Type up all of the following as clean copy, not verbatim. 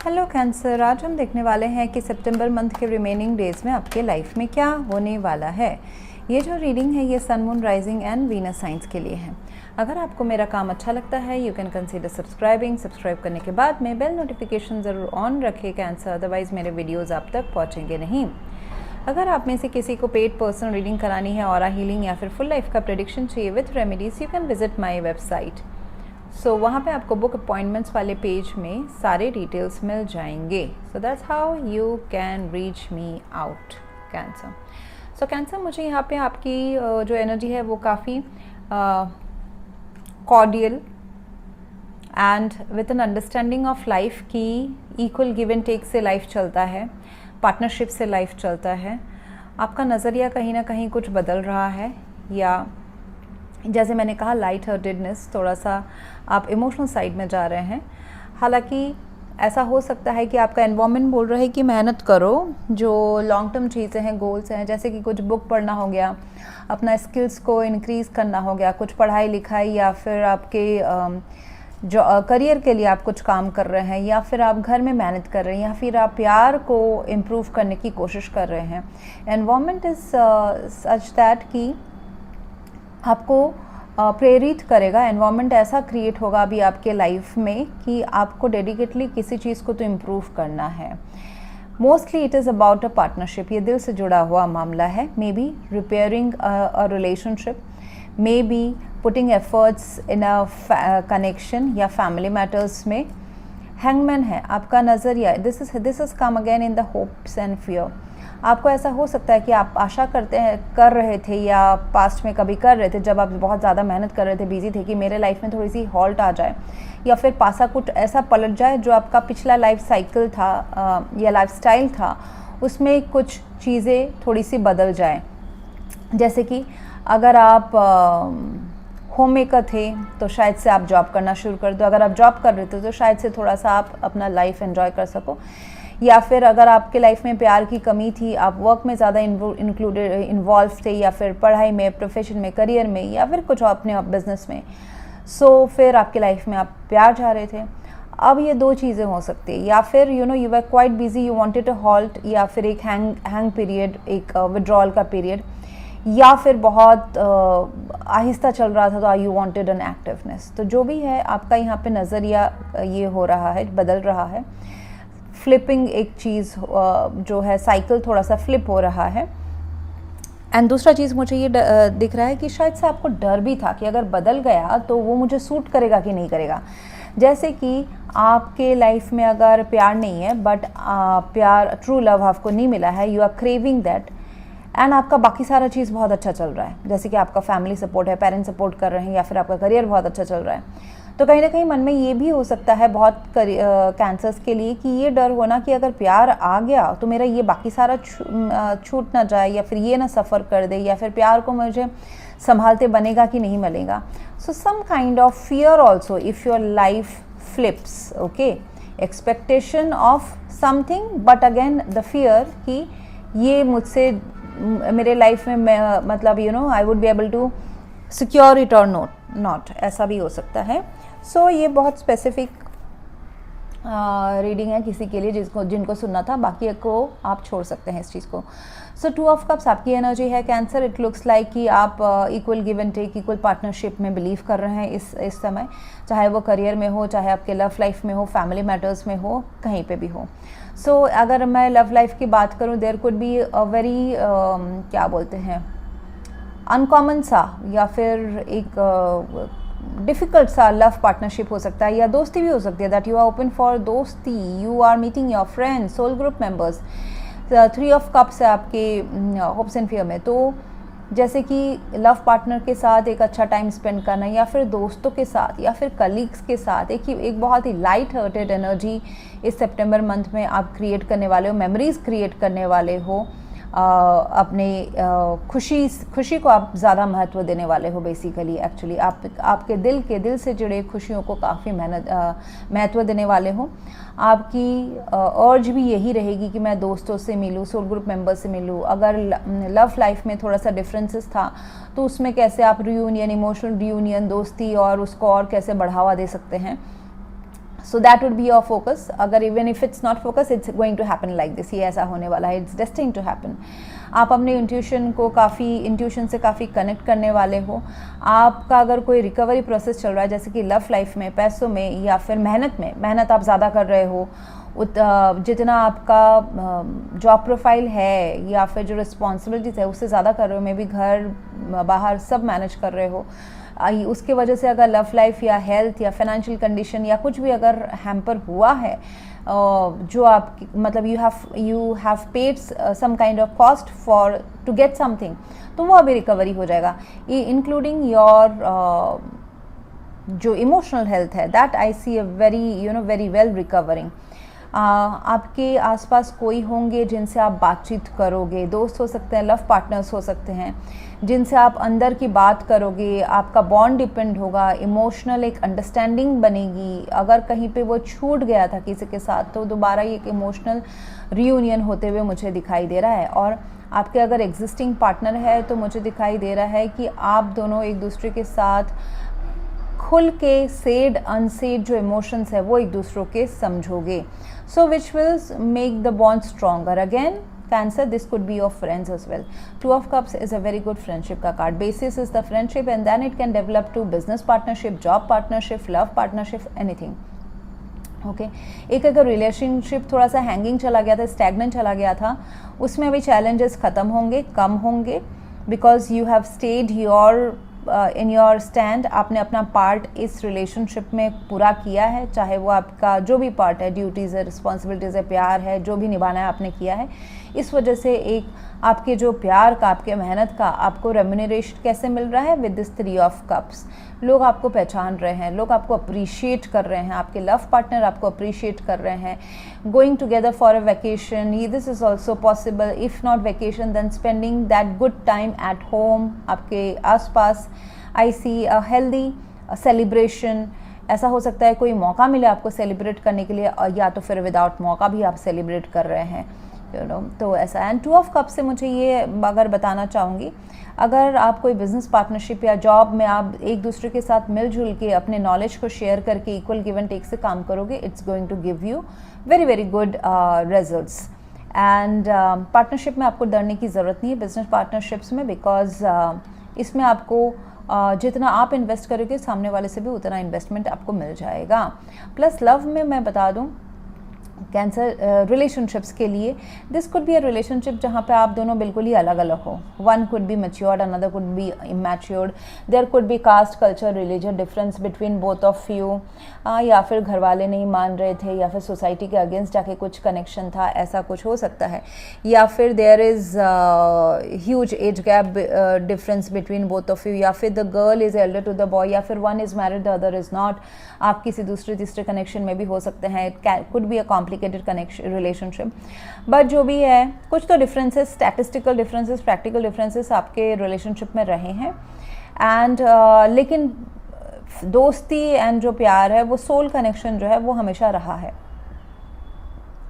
Hello cancer, आज हम देखने वाले हैं कि सितंबर मंथ के रिमेनिंग डेज में आपके लाइफ में क्या होने वाला है। ये जो रीडिंग है ये sun, moon, rising and Venus science के लिए है। अगर आपको मेरा काम अच्छा लगता है यू कैन कंसीडर सब्सक्राइब करने के बाद में बेल नोटिफिकेशन ज़रूर ऑन रखें कैंसर, अदरवाइज़ मेरे वीडियोज़ आप तक पहुँचेंगे नहीं। अगर आप में से किसी को पेड पर्सनल रीडिंग करानी है, ऑरा हीलिंग या फिर फुल लाइफ का प्रेडिक्शन चाहिए with remedies, you can visit my website. वहाँ पे आपको बुक अपॉइंटमेंट्स वाले पेज में सारे डिटेल्स मिल जाएंगे। So that's how you can reach me out cancer. So cancer, मुझे यहाँ पे आपकी जो एनर्जी है वो काफ़ी cordial and with an understanding of life की इक्वल गिव एंड टेक से लाइफ चलता है, पार्टनरशिप से लाइफ चलता है। आपका नज़रिया कहीं ना कहीं कुछ बदल रहा है, या जैसे मैंने कहा लाइट हार्टेडनेस, थोड़ा सा आप इमोशनल साइड में जा रहे हैं। हालांकि ऐसा हो सकता है कि आपका एनवायरनमेंट बोल रहा है कि मेहनत करो, जो लॉन्ग टर्म चीज़ें हैं, गोल्स हैं, जैसे कि कुछ बुक पढ़ना हो गया, अपना स्किल्स को इंक्रीज़ करना हो गया, कुछ पढ़ाई लिखाई, या फिर आपके जो करियर के लिए आप कुछ काम कर रहे हैं, या फिर आप घर में मेहनत कर रहे हैं, या फिर आप प्यार को इम्प्रूव करने की कोशिश कर रहे हैं। एनवायरनमेंट इज़ सच दैट कि आपको प्रेरित करेगा। एनवायरनमेंट ऐसा क्रिएट होगा अभी आपके लाइफ में कि आपको डेडिकेटली किसी चीज़ को तो इम्प्रूव करना है। Mostly it is about a partnership, ये दिल से जुड़ा हुआ मामला है। May be repairing a relationship, may be putting efforts in a connection या फैमिली मैटर्स में। हैंगमैन है आपका नज़रिया, this is come again in the hopes and fear. आपको ऐसा हो सकता है कि आप आशा कर रहे थे, या पास्ट में कभी कर रहे थे जब आप बहुत ज़्यादा मेहनत कर रहे थे, बिजी थे, कि मेरे लाइफ में थोड़ी सी हॉल्ट आ जाए, या फिर पासा कुछ ऐसा पलट जाए जो आपका पिछला लाइफ साइकिल था या लाइफ स्टाइल था, उसमें कुछ चीज़ें थोड़ी सी बदल जाए। जैसे कि अगर आप होम मेकर थे तो शायद से आप जॉब करना शुरू कर दो, अगर आप जॉब कर रहे थे तो शायद से थोड़ा सा आप अपना लाइफ एंजॉय कर सको, या फिर अगर आपके लाइफ में प्यार की कमी थी, आप वर्क में ज़्यादा इन्वॉल्व थे, या फिर पढ़ाई में, प्रोफेशन में, करियर में, या फिर कुछ अपने बिजनेस में, फिर आपके लाइफ में आप प्यार चाह रहे थे। अब ये दो चीज़ें हो सकती है, या फिर you were quite busy, you wanted to halt, या फिर एक हैंग पीरियड, एक विड्रॉल का पीरियड, या फिर बहुत आहिस्ता चल रहा था तो यू वांटेड एन एक्टिवनेस। तो जो भी है आपका यहाँ पे नज़रिया ये हो रहा है, बदल रहा है। फ्लिपिंग एक चीज़ जो है, साइकिल थोड़ा सा फ्लिप हो रहा है। एंड दूसरा चीज़ मुझे ये दिख रहा है कि शायद से आपको डर भी था कि अगर बदल गया तो वो मुझे सूट करेगा कि नहीं करेगा। जैसे कि आपके लाइफ में अगर प्यार नहीं है, बट प्यार, ट्रू लव आपको नहीं मिला है, you are craving that, and आपका बाकी सारा चीज़ बहुत अच्छा चल रहा है, जैसे कि आपका फैमिली सपोर्ट है, पेरेंट्स सपोर्ट कर रहे हैं, या फिर आपका करियर बहुत अच्छा चल रहा है, तो कहीं ना कहीं मन में ये भी हो सकता है बहुत कैंसर्स के लिए कि ये डर होना कि अगर प्यार आ गया तो मेरा ये बाकी सारा छूट ना जाए, या फिर ये ना सफ़र कर दे, या फिर प्यार को मुझे संभालते बनेगा कि नहीं मिलेगा। So some kind of fear also if your life flips, okay, expectation of something, but again the fear कि ये मुझसे, मेरे लाइफ में मतलब I would be able to secure it और नॉट, ऐसा भी हो सकता है। ये बहुत स्पेसिफिक रीडिंग है किसी के लिए जिनको सुनना था, बाकी को आप छोड़ सकते हैं इस चीज़ को। टू ऑफ कप्स आपकी एनर्जी है कैंसर। इट लुक्स लाइक कि आप equal give and take, equal partnership में बिलीव कर रहे हैं इस समय, चाहे वो करियर में हो, चाहे आपके लव लाइफ में हो, फैमिली मैटर्स में हो, कहीं पे भी हो। अगर मैं लव लाइफ की बात करूँ, there could be a very क्या बोलते हैं, अनकॉमन सा, या फिर एक डिफ़िकल्ट सा लव पार्टनरशिप हो सकता है, या दोस्ती भी हो सकती है, that you are open for दोस्ती, you are meeting your friends, soul group members. 3 of cups है आपके होप्स एंड फियर में। तो जैसे कि लव पार्टनर के साथ एक अच्छा टाइम स्पेंड करना, या फिर दोस्तों के साथ, या फिर कलीग्स के साथ, एक बहुत ही लाइट हार्टेड एनर्जी इस सितंबर मंथ में आप क्रिएट करने वाले हो, मेमोरीज क्रिएट करने वाले हो, अपने खुशी को आप ज़्यादा महत्व देने वाले हो। बेसिकली एक्चुअली आपके दिल से जुड़े खुशियों को काफ़ी महत्व देने वाले हो। आपकी अर्ज भी यही रहेगी कि मैं दोस्तों से मिलूँ, सोल ग्रुप मेंबर्स से मिलूँ। अगर लव लाइफ में थोड़ा सा डिफरेंसेस था तो उसमें कैसे आप रियूनियन, इमोशनल रियूनियन, दोस्ती और उसको और कैसे बढ़ावा दे सकते हैं। So that would be your focus. अगर even if it's not focus, it's going to happen like this, ये ऐसा होने वाला है, इट्स डेस्टिन्ड टू हैपन. आप अपने इंट्यूशन से काफ़ी कनेक्ट करने वाले हो. आपका अगर कोई रिकवरी प्रोसेस चल रहा है, जैसे कि लव लाइफ में, पैसों में, या फिर मेहनत आप ज़्यादा कर रहे हो, जितना आपका जॉब प्रोफाइल है या फिर जो रिस्पॉन्सिबिलिटीज़ है उससे ज़्यादा कर रहे हो, मे बी घर बाहर सब मैनेज कर रहे हो, उसके वजह से अगर लव लाइफ या हेल्थ या फाइनेंशियल कंडीशन या कुछ भी अगर हैम्पर हुआ है, जो आप मतलब you have paid some kind of cost for to get something, तो वो अभी रिकवरी हो जाएगा. इंक्लूडिंग योर जो इमोशनल हेल्थ है, that I see a very well recovering. आपके आसपास कोई होंगे जिनसे आप बातचीत करोगे, दोस्त हो सकते हैं, लव पार्टनर्स हो सकते हैं, जिनसे आप अंदर की बात करोगे, आपका बॉन्ड डिपेंड होगा, इमोशनल एक अंडरस्टैंडिंग बनेगी. अगर कहीं पे वो छूट गया था किसी के साथ, तो दोबारा एक इमोशनल रीयूनियन होते हुए मुझे दिखाई दे रहा है. और आपके अगर एग्जिस्टिंग पार्टनर है तो मुझे दिखाई दे रहा है कि आप दोनों एक दूसरे के साथ खुल के सेड अनसेड जो इमोशंस है वो एक दूसरों के समझोगे. So which will make the bond stronger. Again Cancer, this could be your friends as well. Two of Cups is a very good friendship का card. Basis is the friendship and then it can develop to business partnership, job partnership, love partnership, anything. Okay एक अगर relationship थोड़ा सा hanging चला गया था, stagnant चला गया था, उसमें अभी चैलेंजेस ख़त्म होंगे, कम होंगे, because you have stayed in your stand. आपने अपना पार्ट इस रिलेशनशिप में पूरा किया है, चाहे वो आपका जो भी पार्ट है, ड्यूटीज़ है, रिस्पॉन्सिबिलिटीज़ है, प्यार है, जो भी निभाना है आपने किया है. इस वजह से एक आपके जो प्यार का, आपके मेहनत का आपको रेम्यूनरेशन कैसे मिल रहा है विद दिस 3 ऑफ कप्स. लोग आपको पहचान रहे हैं, लोग आपको अप्रिशिएट कर रहे हैं, आपके लव पार्टनर आपको अप्रिशिएट कर रहे हैं. Going together for a vacation, this is also possible. If not vacation then spending that good time at home. आपके आसपास आई सी अ हेल्दी सेलिब्रेशन. ऐसा हो सकता है कोई मौका मिले आपको सेलिब्रेट करने के लिए, या तो फिर विदाउट मौका भी आप सेलिब्रेट कर रहे हैं, तो ऐसा. एंड 2 ऑफ कप से मुझे ये अगर बताना चाहूँगी, अगर आप कोई बिजनेस पार्टनरशिप या जॉब में आप एक दूसरे के साथ मिलजुल के अपने नॉलेज को शेयर करके इक्वल गिव एंड टेक से काम करोगे, it's going to give you very good results. And partnership में आपको डरने की ज़रूरत नहीं है बिजनेस पार्टनरशिप्स में, बिकॉज इसमें आपको जितना आप इन्वेस्ट करोगे सामने वाले से भी उतना इन्वेस्टमेंट आपको मिल जाएगा. प्लस लव में मैं बता दूं, कैंसर रिलेशनशिप्स के लिए this could be a relationship जहाँ पे आप दोनों बिल्कुल ही अलग अलग हो. One could be matured, another could be immatured. There could be caste, culture, religion difference between both of you. या फिर घर वाले नहीं मान रहे थे, या फिर सोसाइटी के अगेंस्ट जाके कुछ कनेक्शन था, ऐसा कुछ हो सकता है. या फिर there is huge age gap difference between both of you, या फिर the girl is elder to the boy, या फिर one is married the other is not. आप किसी दूसरे तीसरे कनेक्शन में भी हो सकते हैं. It could be a complicated connection relationship. But जो भी है, कुछ तो differences, statistical differences, practical differences आपके रिलेशनशिप में रहे हैं. एंड लेकिन दोस्ती एंड जो प्यार है, वो सोल कनेक्शन जो है वो हमेशा रहा है.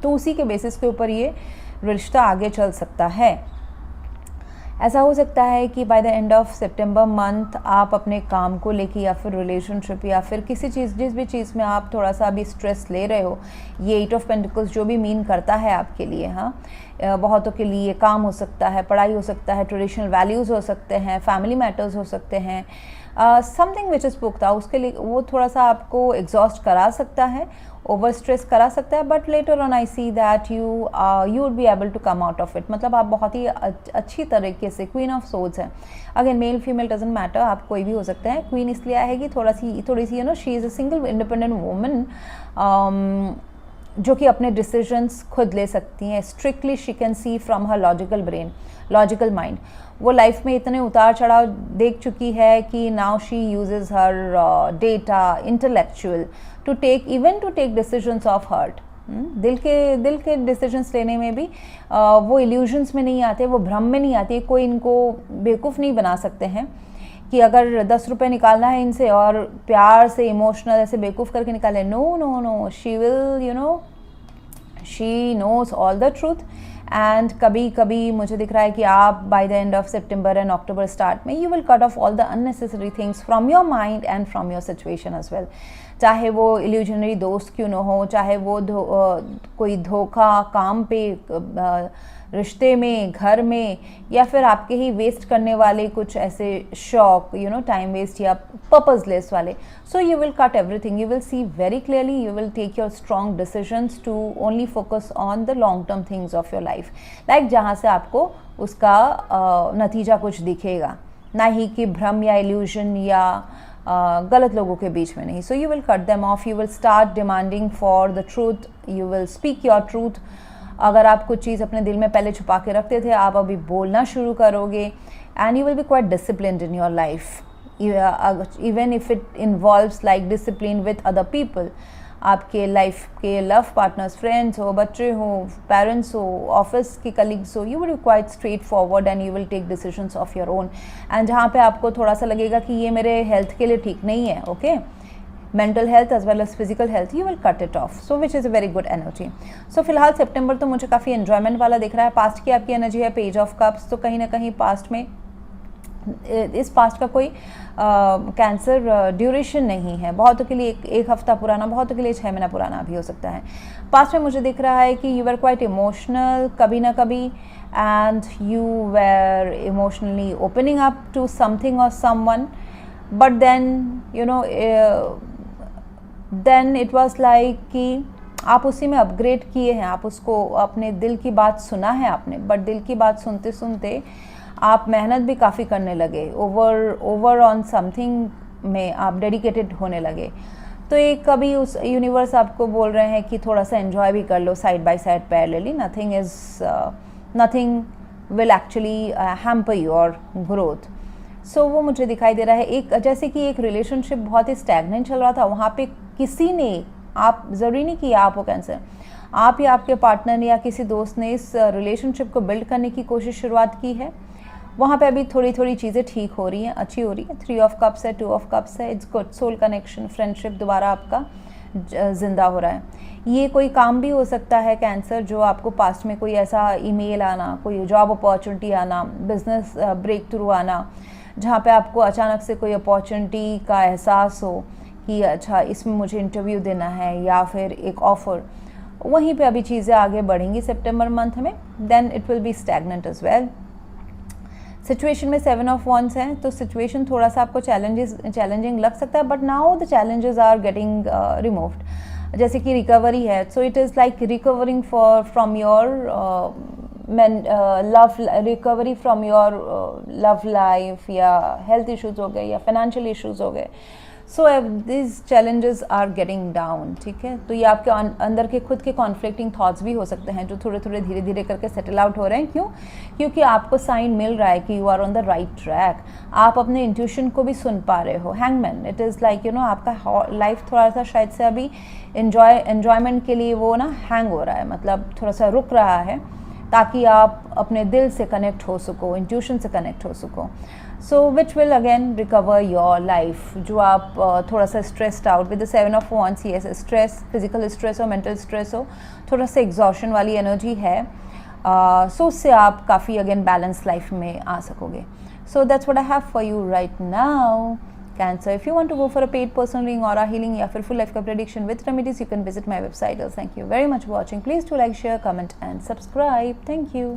तो उसी के बेसिस के ऊपर ये रिश्ता आगे चल सकता है. ऐसा हो सकता है कि bye the end of September month आप अपने काम को लेके, या फिर रिलेशनशिप, या फिर किसी चीज़, जिस भी चीज़ में आप थोड़ा सा अभी स्ट्रेस ले रहे हो, ये 8 ऑफ पेंटिकल्स जो भी मीन करता है आपके लिए, हाँ, बहुतों के लिए काम हो सकता है, पढ़ाई हो सकता है, ट्रेडिशनल वैल्यूज़ हो सकते हैं, फैमिली मैटर्स हो सकते हैं, समथिंग विच इज़ पुख्ता, उसके लिए वो थोड़ा सा आपको एग्जॉस्ट करा सकता है, ओवर स्ट्रेस करा सकता है. But later on I see that you would be able to come out of it. मतलब आप बहुत ही अच्छी तरीके से, क्वीन ऑफ सोल्स है. Again male female doesn't matter, आप कोई भी हो सकते हैं. क्वीन इसलिए आएगी थोड़ी सी she is a single independent woman जो कि अपने डिसीजंस खुद ले सकती हैं. Strictly she can see from her logical brain, logical mind. वो लाइफ में इतने उतार चढ़ाव देख चुकी है कि now she uses her data, intellectual to take decisions of heart. दिल के डिसीजंस लेने में भी वो इल्यूजन्स में नहीं आते, वो भ्रम में नहीं आती. कोई इनको बेवकूफ़ नहीं बना सकते हैं कि अगर 10 रुपये निकालना है इनसे और प्यार से, इमोशनल ऐसे बेवकूफ़ करके निकाले. No, she will she knows all the truth. And कभी कभी मुझे दिख रहा है कि आप बाय द एंड ऑफ सितंबर एंड अक्टूबर स्टार्ट में you will cut off all the unnecessary things from your mind and from your situation as well. चाहे वो इल्यूजनरी दोस्त क्यों ना हो, चाहे वो कोई धोखा काम पे, रिश्ते में, घर में, या फिर आपके ही वेस्ट करने वाले कुछ ऐसे शौक, टाइम वेस्ट या पर्पजलेस वाले. So you will cut everything, you will see very clearly, you will take your strong decisions to only focus on the long term things of your life. Like जहाँ से आपको उसका नतीजा कुछ दिखेगा, ना ही कि भ्रम या इल्यूजन या गलत लोगों के बीच में नहीं. सो you will cut them of, you will start demanding for the truth, you will speak your truth. अगर आप कुछ चीज़ अपने दिल में पहले छुपा के रखते थे, आप अभी बोलना शुरू करोगे. And you will be quite disciplined in your life, even if it involves like discipline with other people. आपके लाइफ के लव पार्टनर्स, फ्रेंड्स हो, बच्चे हो, पेरेंट्स हो, ऑफिस के कलीग्स हो, you will be quite straightforward and you will take decisions of your own. And जहाँ पे आपको थोड़ा सा लगेगा कि ये मेरे हेल्थ के लिए ठीक नहीं है, okay, mental health as well as physical health, you will cut it off. So which is a very good energy. So फिलहाल सितंबर तो मुझे काफ़ी एन्जॉयमेंट वाला दिख रहा है. पास्ट की आपकी एनर्जी है पेज ऑफ कप्स, तो कहीं ना कहीं पास्ट में, इस पास्ट का कोई कैंसर ड्यूरेशन नहीं है. बहुतों के लिए एक हफ्ता पुराना, बहुतों के लिए 6 महीना पुराना भी हो सकता है. पास्ट में मुझे दिख रहा है कि यू आर क्वाइट इमोशनल कभी ना कभी, and you were emotionally opening up to something और someone, but then it was like कि आप उसी में अपग्रेड किए हैं, आप उसको, अपने दिल की बात सुना है आपने, बट दिल की बात सुनते सुनते आप मेहनत भी काफ़ी करने लगे, ओवर ऑन समथिंग में आप डेडिकेटेड होने लगे. तो एक कभी उस यूनिवर्स आपको बोल रहे हैं कि थोड़ा सा एंजॉय भी कर लो, साइड बाय साइड पैर ले ली, nothing will actually hamper your growth. So वो मुझे दिखाई दे रहा है. एक जैसे कि एक रिलेशनशिप बहुत ही स्टैग्नेंट चल रहा था, वहाँ पे किसी ने, आप ज़रूरी नहीं कि आप हो कैंसर, आप या आपके पार्टनर ने या किसी दोस्त ने इस रिलेशनशिप को बिल्ड करने की कोशिश शुरुआत की है. वहाँ पे अभी थोड़ी थोड़ी चीज़ें ठीक हो रही हैं, अच्छी हो रही है. 3 ऑफ कप्स है, 2 ऑफ कप्स है. It's good. Soul connection, friendship दोबारा आपका जिंदा हो रहा है. ये कोई काम भी हो सकता है कैंसर, जो आपको पास्ट में कोई ऐसा ईमेल आना, कोई जॉब अपॉर्चुनिटी आना, बिजनेस ब्रेक थ्रू आना, जहाँ पे आपको अचानक से कोई अपॉर्चुनिटी का एहसास हो कि अच्छा इसमें मुझे इंटरव्यू देना है, या फिर एक ऑफ़र. वहीं पे अभी चीज़ें आगे बढ़ेंगी सितंबर मंथ में. Then it will be stagnant as well. Situation में 7 ऑफ वॉन्ड्स हैं, तो सिचुएशन थोड़ा सा आपको चैलेंजिंग लग सकता है, but now the challenges are getting removed. जैसे कि रिकवरी है, so it is like recovering from your recovery from your love life, या हेल्थ इश्यूज़ हो गए, या फाइनेंशियल इश्यूज़ हो गए. So this challenges are getting down. ठीक है, तो ये आपके अंदर के खुद के कॉन्फ्लिक्टिंग थॉट्स भी हो सकते हैं, जो थोड़े थोड़े धीरे धीरे करके सेटल आउट हो रहे हैं. क्यों? क्योंकि आपको साइन मिल रहा है कि you are on the right track. आप अपने इंट्यूशन को भी सुन पा रहे हो. हैंगमैन, इट इज़ लाइक आपका लाइफ थोड़ा सा शायद से अभी एन्जॉयमेंट के लिए वो ना हैंग हो रहा है, मतलब थोड़ा सा रुक रहा है, ताकि आप अपने दिल से कनेक्ट हो सको, इंट्यूशन से कनेक्ट हो सको. So which will again recover your life. जो आप थोड़ा सा stressed out with the 7 of wands, ये स्ट्रेस, फिजिकल स्ट्रेस हो, मेंटल स्ट्रेस हो, थोड़ा सा एग्जॉशन वाली एनर्जी है. सो उससे आप काफ़ी अगेन बैलेंस लाइफ में आ सकोगे. So that's what I have for you right now. Cancer, if you want to go for a paid personal reading, aura healing, या फिर full life का prediction with remedies, you can visit my website. Thank you very much for watching. Please do like, share, comment and subscribe. Thank you.